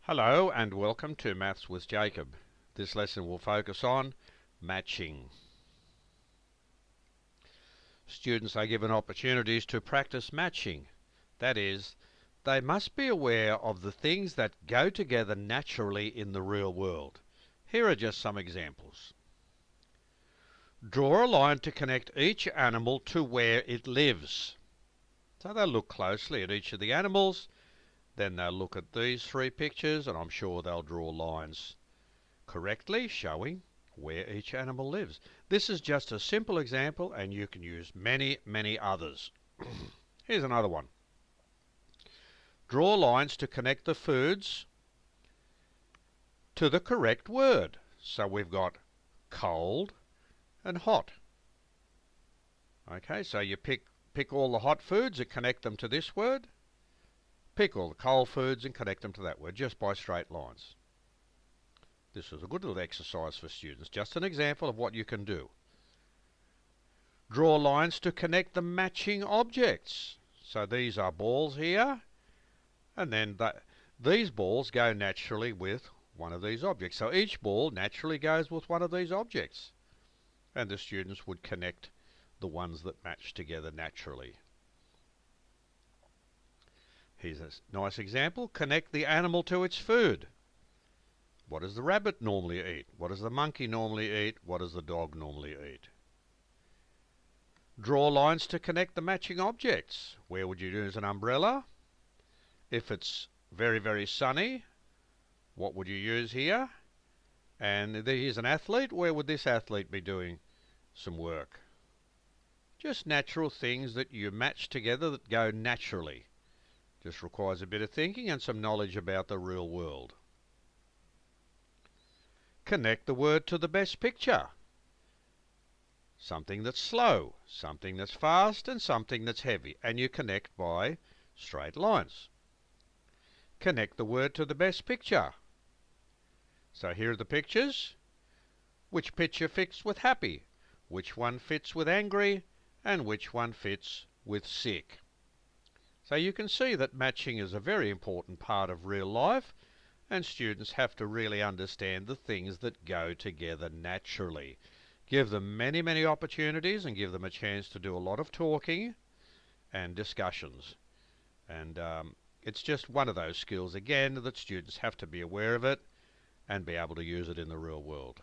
Hello and welcome to Maths with Jacob. This lesson will focus on matching. Students are given opportunities to practice matching. That is, they must be aware of the things that go together naturally in the real world. Here are just some examples. Draw a line to connect each animal to where it lives. So they'll look closely at each of the animals. Then they'll look at these three pictures and I'm sure they'll draw lines correctly showing where each animal lives. This is just a simple example and you can use many others. Here's another one. Draw lines to connect the foods to the correct word. So we've got cold and hot. Okay, so you pick all the hot foods and connect them to this word. Pick all the cold foods and connect them to that word just by straight lines. This is a good little exercise for students, just an example of what you can do. Draw lines to connect the matching objects. So these are balls here, and then these balls go naturally with one of these objects. So each ball naturally goes with one of these objects. And the students would connect the ones that match together naturally. Here's a nice example. Connect the animal to its food. What does the rabbit normally eat? What does the monkey normally eat? What does the dog normally eat? Draw lines to connect the matching objects. Where would you use an umbrella? If it's very sunny, what would you use here? And here's an athlete. Where would this athlete be doing some work? Just natural things that you match together that go naturally. Just requires a bit of thinking and some knowledge about the real world. Connect the word to the best picture. Something that's slow, something that's fast, and something that's heavy. And you connect by straight lines. Connect the word to the best picture. So here are the pictures. Which picture fits with happy? Which one fits with angry? And which one fits with sick? So you can see that matching is a very important part of real life, and students have to really understand the things that go together naturally. Give them many opportunities and give them a chance to do a lot of talking and discussions. And it's just one of those skills, again, that students have to be aware of it and be able to use it in the real world.